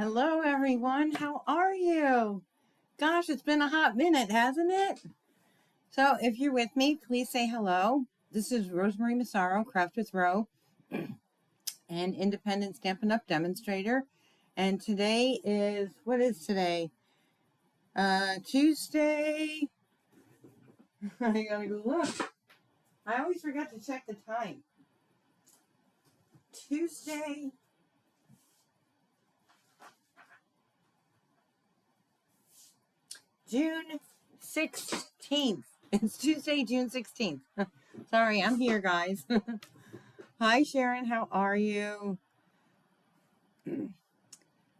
Hello, everyone. How are you? Gosh, it's been a hot minute, hasn't it? So, if you're with me, please say hello. This is Rosemary Massaro, Craft with Ro, an independent Stampin' Up! Demonstrator. And today is, what is today? Tuesday. I gotta go look. I always forget to check the time. Tuesday. June 16th. It's Tuesday, June 16th. Sorry, I'm here, guys. Hi, Sharon. How are you?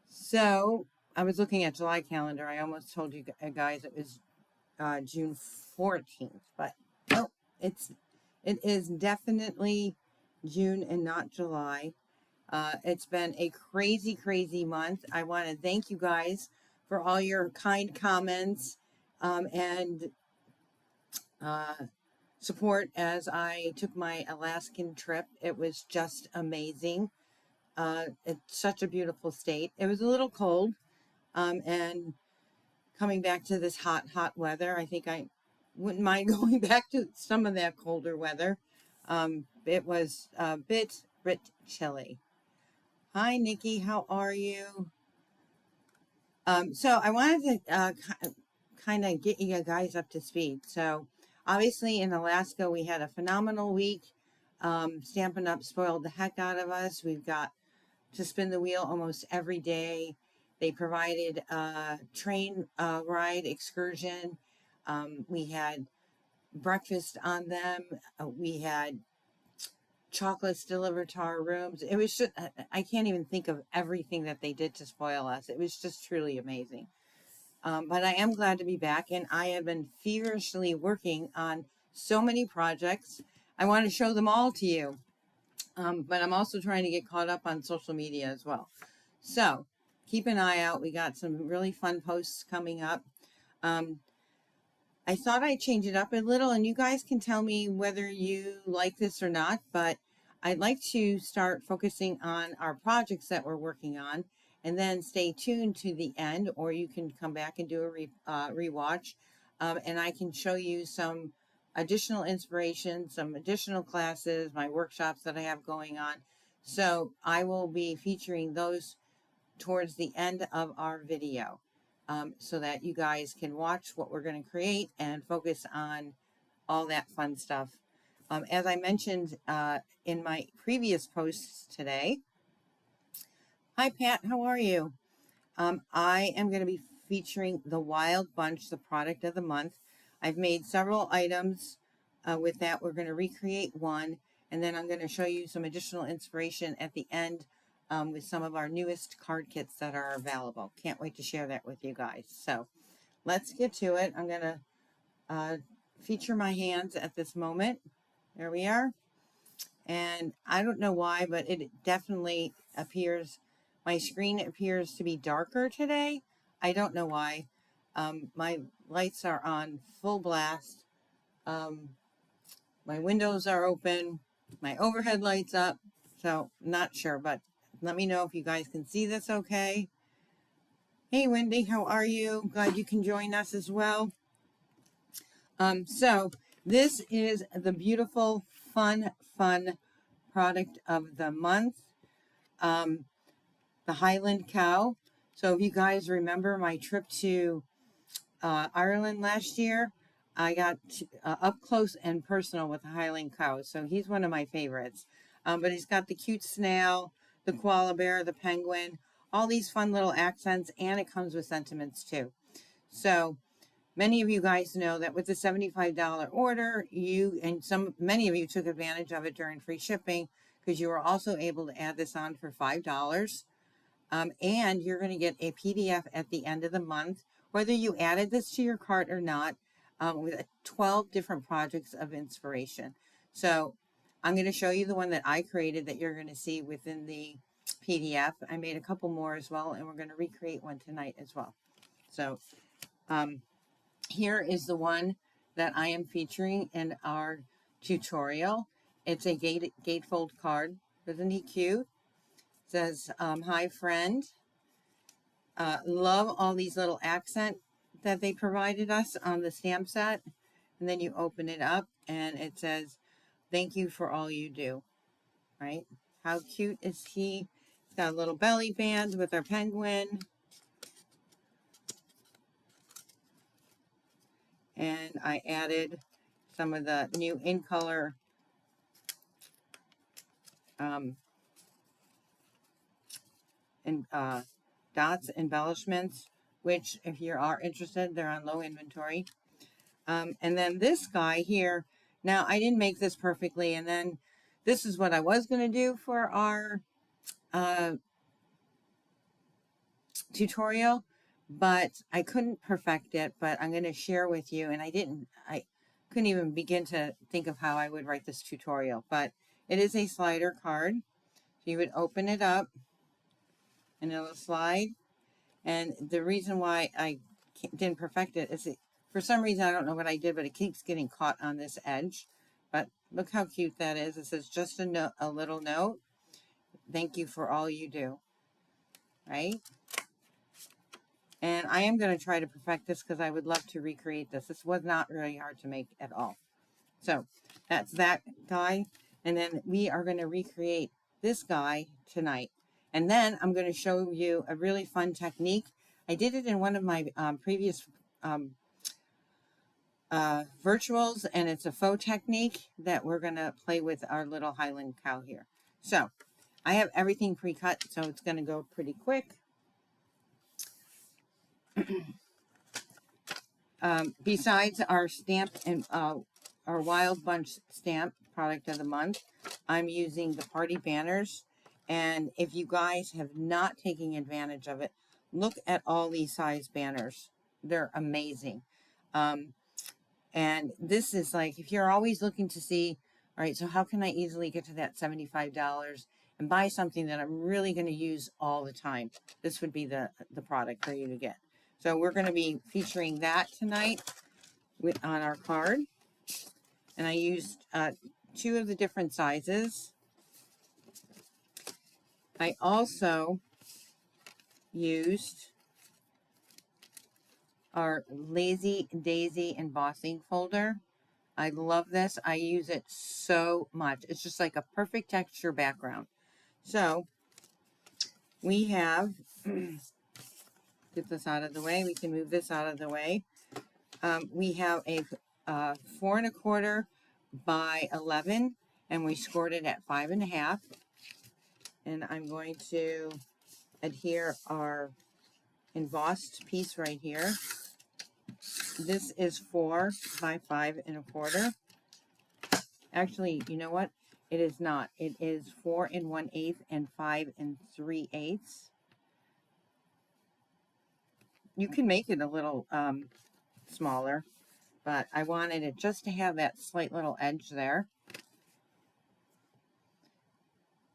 So, I was looking at July calendar. I almost told you guys it was June 14th, but no, it is definitely June and not July. It's been a crazy, crazy month. I want to thank you guys for all your kind comments and support as I took my Alaskan trip. It was just amazing. It's such a beautiful state. It was a little cold, and coming back to this hot, hot weather, I think I wouldn't mind going back to some of that colder weather. It was a bit chilly. Hi, Nikki. How are you? So I wanted to kind of get you guys up to speed. So obviously in Alaska, we had a phenomenal week. Stampin' Up! Spoiled the heck out of us. We've got to spin the wheel almost every day. They provided a train ride excursion. We had breakfast on them. We had chocolates delivered to our rooms. It was just, I can't even think of everything that they did to spoil us. It was just truly amazing. But I am glad to be back, and I have been feverishly working on so many projects. I want to show them all to you. But I'm also trying to get caught up on social media as well. So keep an eye out. We got some really fun posts coming up. I thought I'd change it up a little, and you guys can tell me whether you like this or not, but I'd like to start focusing on our projects that we're working on, and then stay tuned to the end, or you can come back and do a rewatch, and I can show you some additional inspiration, some additional classes, my workshops that I have going on. So I will be featuring those towards the end of our video, so that you guys can watch what we're going to create and focus on all that fun stuff. As I mentioned in my previous posts today, hi Pat, how are you? I am going to be featuring the Wild Bunch, the product of the month. I've made several items with that. We're going to recreate one, and then I'm going to show you some additional inspiration at the end with some of our newest card kits that are available. Can't wait to share that with you guys. So let's get to it. I'm going to feature my hands at this moment. There we are. And I don't know why, but it definitely appears, my screen appears to be darker today. I don't know why. My lights are on full blast. My windows are open. My overhead lights up. So not sure, but let me know if you guys can see this okay. Hey, Wendy, how are you? Glad you can join us as well. So this is the beautiful, fun product of the month, the Highland cow. So if you guys remember my trip to Ireland last year, I got up close and personal with the Highland cow. So he's one of my favorites. But he's got the cute snail, the koala bear, the penguin, all these fun little accents, and it comes with sentiments too. So many of you guys know that with the $75 order, many of you took advantage of it during free shipping, because you were also able to add this on for $5. And you're going to get a PDF at the end of the month, whether you added this to your cart or not, with 12 different projects of inspiration. So I'm going to show you the one that I created that you're going to see within the PDF. I made a couple more as well, and we're going to recreate one tonight as well. So here is the one that I am featuring in our tutorial. It's a gatefold card. Isn't he cute? It says, hi friend. Love all these little accent that they provided us on the stamp set. And then you open it up and it says, "Thank you for all you do." Right? How cute is he? He's got a little belly band with our penguin. And I added some of the new in color and dots embellishments, which if you are interested, they're on low inventory. And then this guy here, now I didn't make this perfectly, and then this is what I was going to do for our tutorial, but I couldn't perfect it, but I'm going to share with you, and I couldn't even begin to think of how I would write this tutorial, but it is a slider card. So you would open it up and it'll slide. And the reason why I didn't perfect it is for some reason, I don't know what I did, but it keeps getting caught on this edge. But look how cute that is. It says, "Just a little note. Thank you for all you do." Right? And I am going to try to perfect this because I would love to recreate this. This was not really hard to make at all. So that's that guy. And then we are going to recreate this guy tonight. And then I'm going to show you a really fun technique. I did it in one of my previous virtuals, and it's a faux technique that we're going to play with our little Highland cow here. So I have everything pre-cut, so it's going to go pretty quick. Besides our stamp and our Wild Bunch stamp product of the month, I'm using the party banners. And if you guys have not taken advantage of it, look at all these size banners. They're amazing. And this is like, if you're always looking to see, all right, so how can I easily get to that $75 and buy something that I'm really going to use all the time? This would be the product for you to get. So we're going to be featuring that tonight on our card. And I used 2 of the different sizes. I also used our Lazy Daisy embossing folder. I love this. I use it so much. It's just like a perfect texture background. So we have, get this out of the way. We can move this out of the way. We have a 4 1/4 by 11, and we scored it at 5 1/2. And I'm going to adhere our embossed piece right here. This is 4 by 5 1/4. Actually, you know what? It is not. It is 4 1/8 and 5 3/8. You can make it a little smaller, but I wanted it just to have that slight little edge there.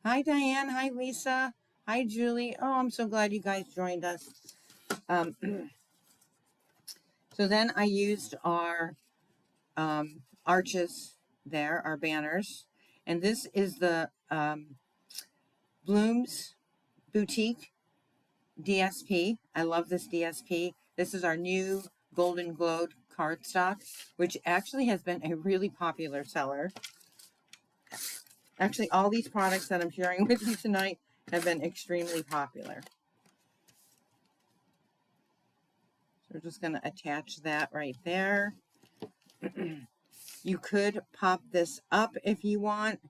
Hi, Diane. Hi, Lisa. Hi, Julie. Oh, I'm so glad you guys joined us. So then I used our arches there, our banners. And this is the Bloom's Boutique DSP. I love this DSP. This is our new Golden Glowed cardstock, which actually has been a really popular seller. Actually, all these products that I'm sharing with you tonight have been extremely popular. So we're just going to attach that right there. You could pop this up if you want.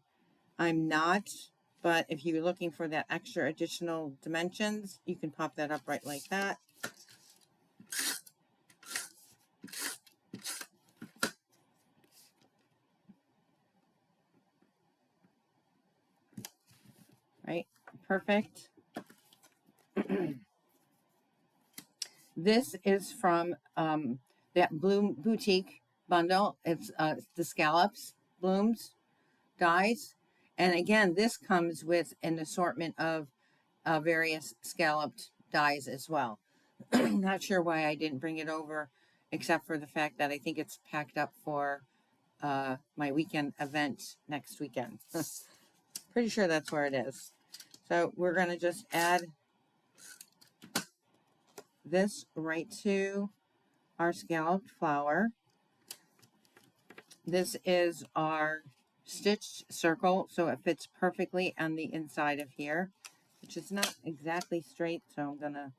I'm not, but if you're looking for that extra additional dimensions, you can pop that up right like that. Right, perfect. This is from that Bloom Boutique bundle. It's the scallops, blooms, dies. And again, this comes with an assortment of various scalloped dies as well. Not sure why I didn't bring it over, except for the fact that I think it's packed up for my weekend event next weekend. Pretty sure that's where it is. So we're going to just add this right to our scalloped flower. This is our stitched circle, so it fits perfectly on the inside of here, which is not exactly straight, so I'm going to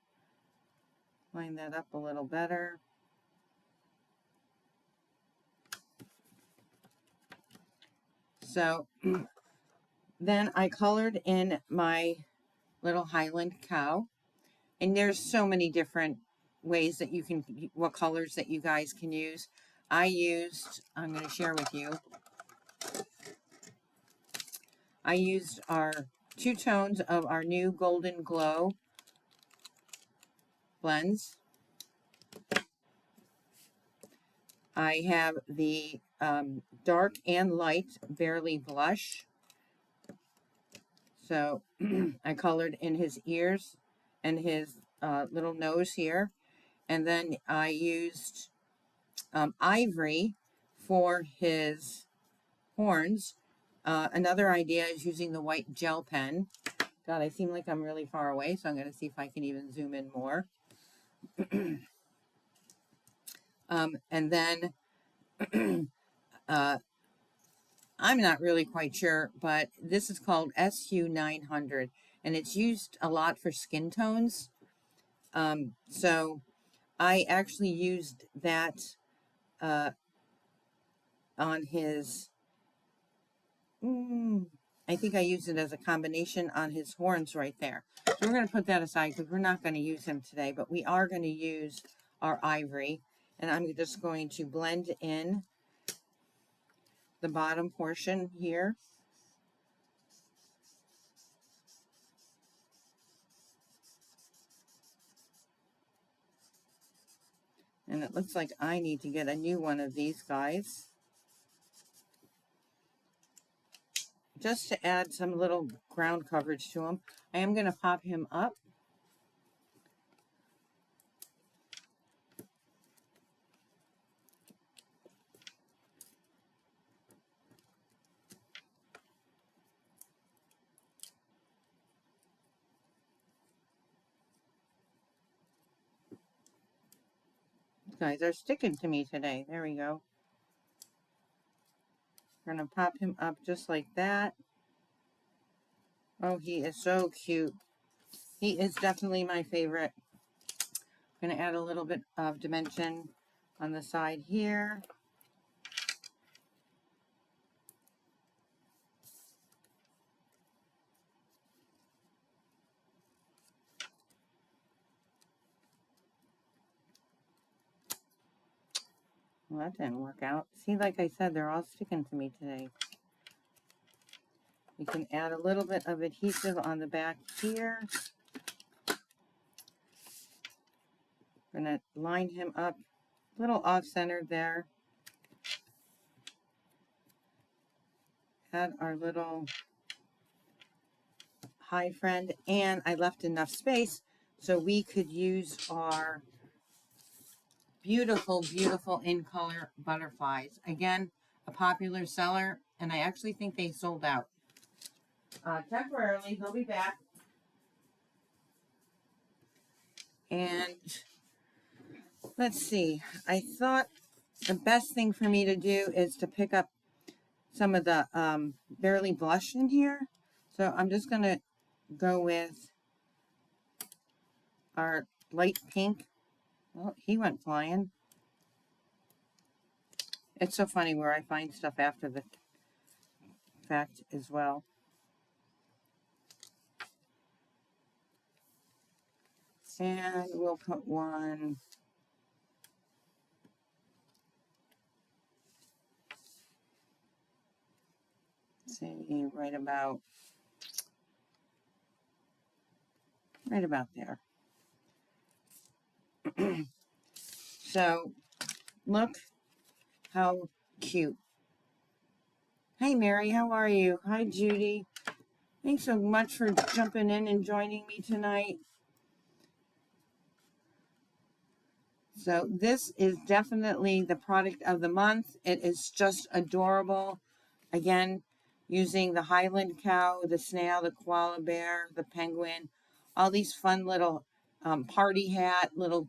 line that up a little better. So then I colored in my little Highland cow, and there's so many different ways that you can, what colors that you guys can use. I'm going to share with you, I used our 2 tones of our new Golden Glow blends. I have the dark and light Barely Blush. So I colored in his ears and his little nose here. And then I used ivory for his horns. Another idea is using the white gel pen. God, I seem like I'm really far away, so I'm going to see if I can even zoom in more. And then I'm not really quite sure, but this is called SU 900, and it's used a lot for skin tones. So I actually used that on his, I think I used it as a combination on his horns right there. So we're going to put that aside because we're not going to use him today, but we are going to use our ivory. And I'm just going to blend in the bottom portion here. And it looks like I need to get a new one of these guys, just to add some little ground coverage to him. I am going to pop him up. You guys are sticking to me today. There we go. We're going to pop him up just like that. Oh, he is so cute. He is definitely my favorite. I'm going to add a little bit of dimension on the side here. Well, that didn't work out. See, like I said, they're all sticking to me today. You can add a little bit of adhesive on the back here. I'm going to line him up a little off-centered there. Add our little hi friend, and I left enough space so we could use our beautiful, beautiful in color butterflies. Again, a popular seller, and I actually think they sold out. Temporarily, he'll be back. And let's see, I thought the best thing for me to do is to pick up some of the Barely Blush in here. So I'm just going to go with our light pink. Well, he went flying. It's so funny where I find stuff after the fact as well. And we'll put one say right about there. So look how cute. Hey Mary, how are you? Hi Judy. Thanks so much for jumping in and joining me tonight. So this is definitely the product of the month. It is just adorable. Again, using the Highland cow, the snail, the koala bear, the penguin, all these fun little party hat, little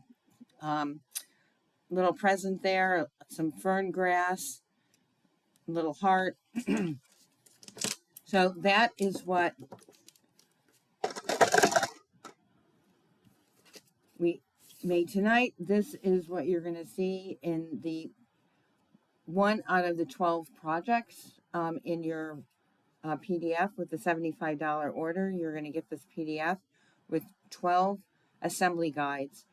present there, some fern grass, little heart. So that is what we made tonight. This is what you're going to see in the one out of the 12 projects in your PDF with the $75 order. You're going to get this PDF with 12 assembly guides,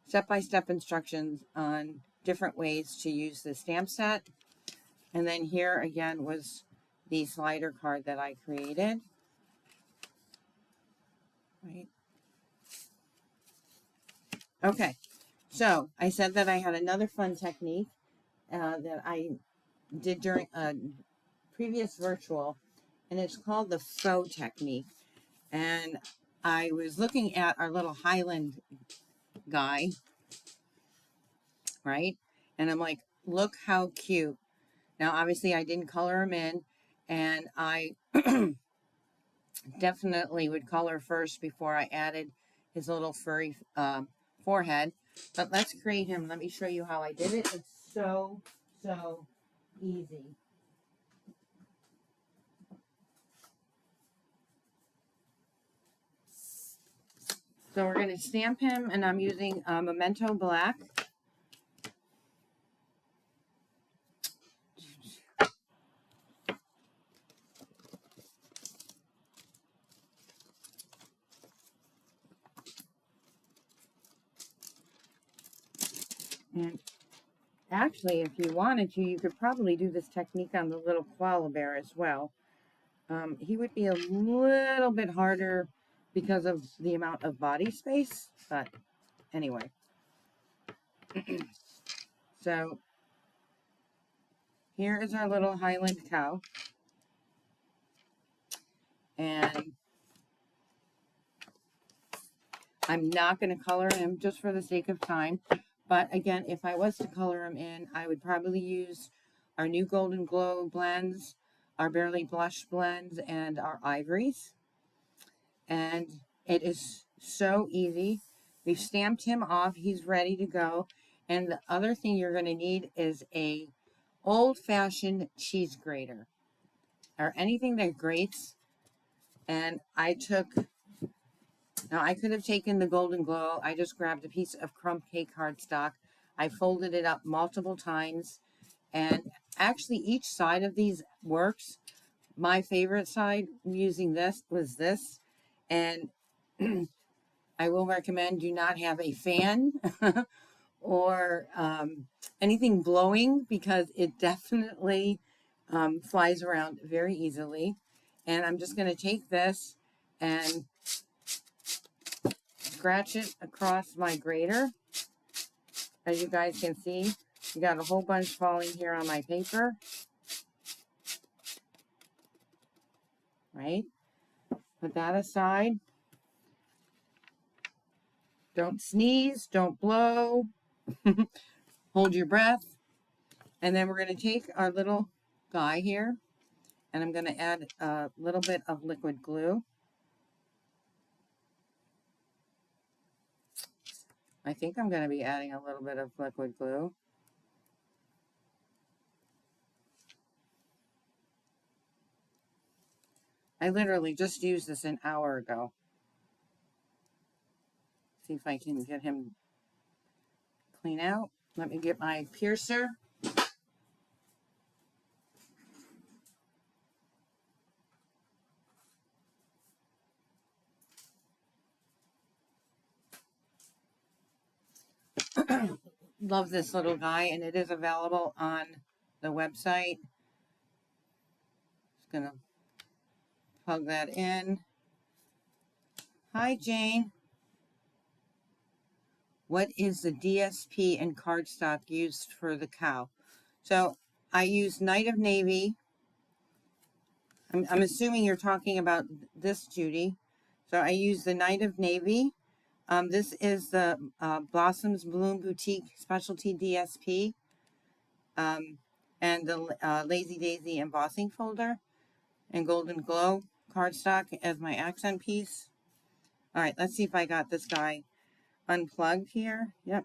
step-by-step instructions on different ways to use the stamp set. And then here again was the slider card that I created. Right. Okay, so I said that I had another fun technique that I did during a previous virtual, and it's called the faux technique. And I was looking at our little Highland guy, right? And I'm like, look how cute. Now, obviously, I didn't color him in, and I definitely would color first before I added his little furry forehead. But let's create him. Let me show you how I did it. It's so easy. So we're going to stamp him, and I'm using Memento Black. And actually, if you wanted to, you could probably do this technique on the little koala bear as well. He would be a little bit harder because of the amount of body space, but anyway. So here is our little Highland cow. And I'm not going to color him just for the sake of time. But again, if I was to color him in, I would probably use our new Golden Glow blends, our Barely Blush blends, and our ivories. And it is so easy. We've stamped him off. He's ready to go. And the other thing you're going to need is a old-fashioned cheese grater or anything that grates. And now I could have taken the Golden Glow. I just grabbed a piece of crumb cake cardstock. I folded it up multiple times. And actually each side of these works. My favorite side using this was this. And I will recommend do not have a fan or anything blowing because it definitely flies around very easily. And I'm just going to take this and scratch it across my grater. As you guys can see, you got a whole bunch falling here on my paper. Right? Put that aside. Don't sneeze, don't blow. Hold your breath. And then we're going to take our little guy here, and I'm going to add a little bit of liquid glue. I think I'm going to be adding a little bit of liquid glue. I literally just used this an hour ago. See if I can get him clean out. Let me get my piercer. Love this little guy, and it is available on the website. Just gonna plug that in. Hi, Jane. What is the DSP and cardstock used for the cow? So I use Night of Navy. I'm assuming you're talking about this, Judy. So I use the Night of Navy. This is the Blossoms Bloom Boutique Specialty DSP and the Lazy Daisy embossing folder and Golden Glow cardstock as my accent piece. All right, let's see if I got this guy unplugged here. Yep.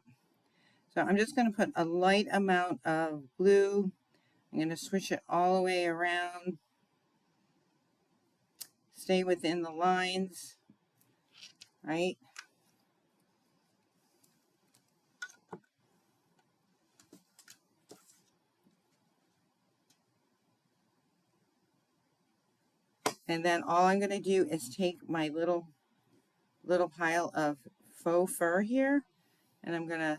So I'm just going to put a light amount of glue. I'm going to switch it all the way around. Stay within the lines, right? And then all I'm going to do is take my little pile of faux fur here, and I'm going to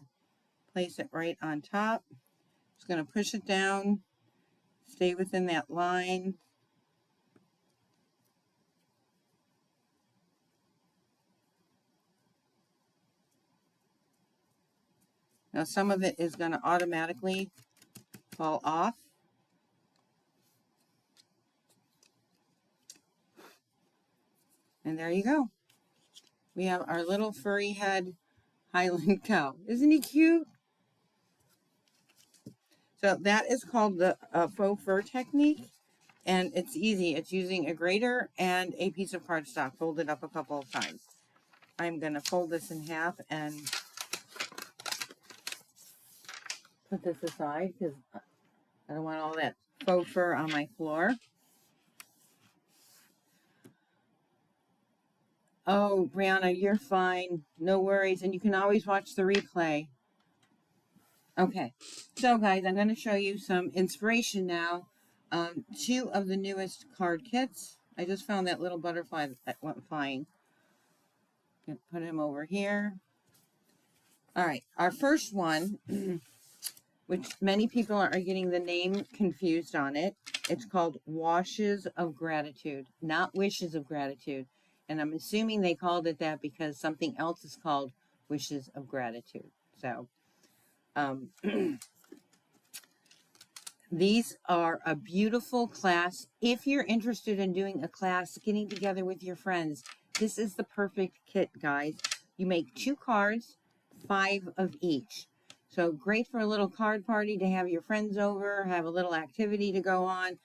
place it right on top. Just going to push it down, stay within that line. Now some of it is going to automatically fall off. And there you go. We have our little furry head Highland cow. Isn't he cute? So that is called the faux fur technique. And it's easy. It's using a grater and a piece of cardstock folded up a couple of times. I'm going to fold this in half and put this aside because I don't want all that faux fur on my floor. Oh, Brianna, you're fine. No worries. And you can always watch the replay. Okay. So, guys, I'm going to show you some inspiration now. Two of the newest card kits. I just found that little butterfly that went flying. Put him over here. All right. Our first one, which many people are getting the name confused on it. It's called Washes of Gratitude, not Wishes of Gratitude. And I'm assuming they called it that because something else is called Wishes of Gratitude. So, these are a beautiful class. If you're interested in doing a class, getting together with your friends, this is the perfect kit, guys. You make 2 cards, 5 of each. So great for a little card party to have your friends over, have a little activity to go on,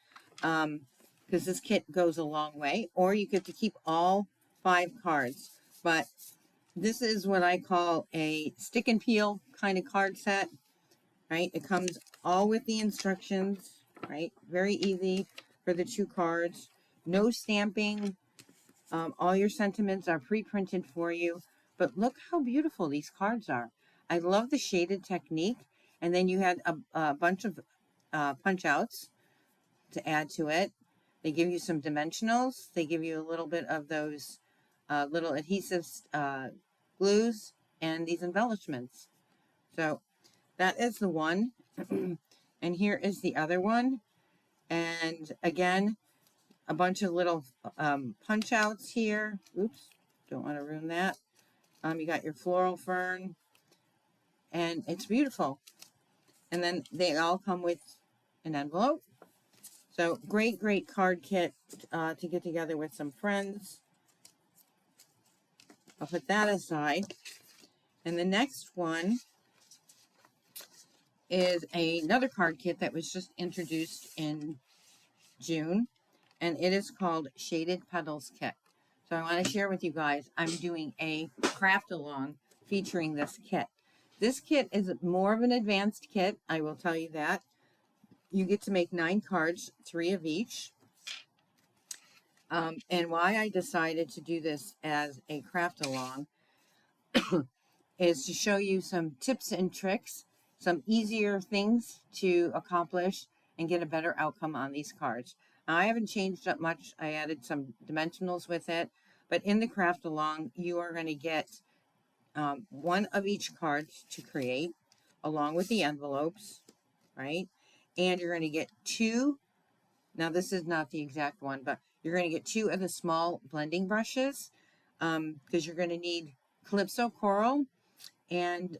because this kit goes a long way. Or you get to keep all 5 cards. But this is what I call a stick and peel kind of card set. Right, it comes all with the instructions, right? Very easy for the 2 cards. No stamping. All your sentiments are pre-printed for you. But look how beautiful these cards are. I love the shaded technique. And then you had a bunch of punch outs to add to it. They give you some dimensionals. They give you a little bit of those little adhesive glues and these embellishments. So that is the one. And here is the other one. And again, a bunch of little punch outs here. Oops, don't want to ruin that. You got your floral fern. And it's beautiful. And then they all come with an envelope. So great, great card kit to get together with some friends. I'll put that aside. And the next one is another card kit that was just introduced in June, and it is called Shaded Petals Kit. So I want to share with you guys, I'm doing a craft along featuring this kit. This kit is more of an advanced kit, I will tell you that. You get to make 9 cards, 3 of each. And why I decided to do this as a craft along is to show you some tips and tricks, some easier things to accomplish and get a better outcome on these cards. Now, I haven't changed up much. I added some dimensionals with it, but in the craft along, you are going to get 1 of each card to create, along with the envelopes, right? And you're going to get 2. Now, this is not the exact one, but you're going to get 2 of the small blending brushes because you're going to need Calypso Coral and,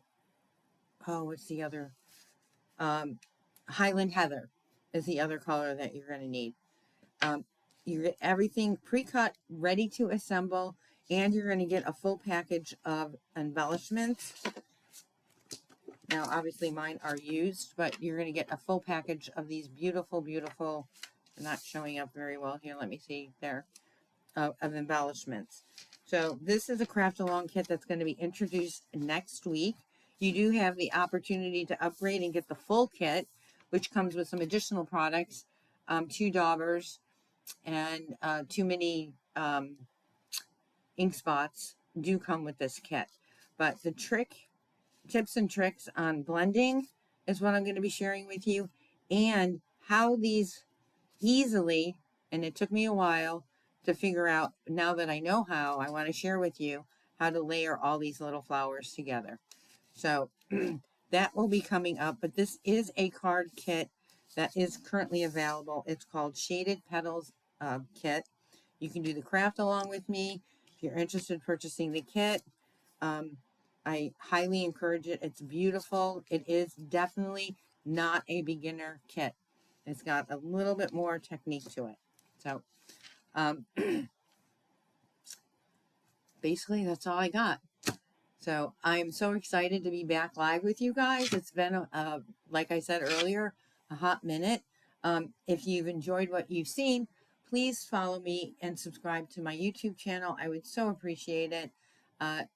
oh, what's the other? Highland Heather is the other color that you're going to need. You get everything pre-cut, ready to assemble, and you're going to get a full package of embellishments. Now, obviously, mine are used, but you're going to get a full package of these beautiful, beautiful, they're not showing up very well here. Let me see there, of embellishments. So this is a craft along kit that's going to be introduced next week. You do have the opportunity to upgrade and get the full kit, which comes with some additional products, 2 daubers, and too many ink spots do come with this kit. But the tips and tricks on blending is what I'm going to be sharing with you, and how these easily, and it took me a while to figure out. Now that I know how, I want to share with you how to layer all these little flowers together. So that will be coming up, but this is a card kit that is currently available. It's called Shaded Petals Kit. You can do the craft along with me. If you're interested in purchasing the kit, um, I highly encourage it. It's beautiful. It is definitely not a beginner kit. It's got a little bit more technique to it. So um, basically, that's all I got. So I'm so excited to be back live with you guys. It's been, like I said earlier, a hot minute. If you've enjoyed what you've seen, please follow me and subscribe to my YouTube channel. I would so appreciate it.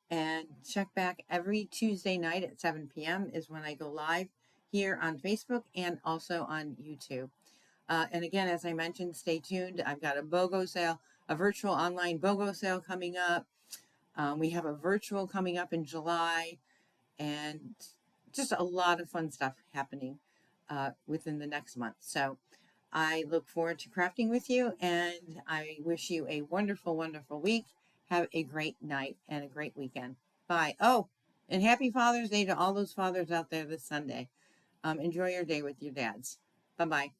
And check back every Tuesday night at 7 p.m. is when I go live here on Facebook and also on YouTube. And again, as I mentioned, stay tuned. I've got a BOGO sale, a virtual online BOGO sale coming up. We have a virtual coming up in July, and just a lot of fun stuff happening within the next month. So I look forward to crafting with you, and I wish you a wonderful, wonderful week. Have a great night and a great weekend. Bye. Oh, and happy Father's Day to all those fathers out there this Sunday. Enjoy your day with your dads. Bye-bye.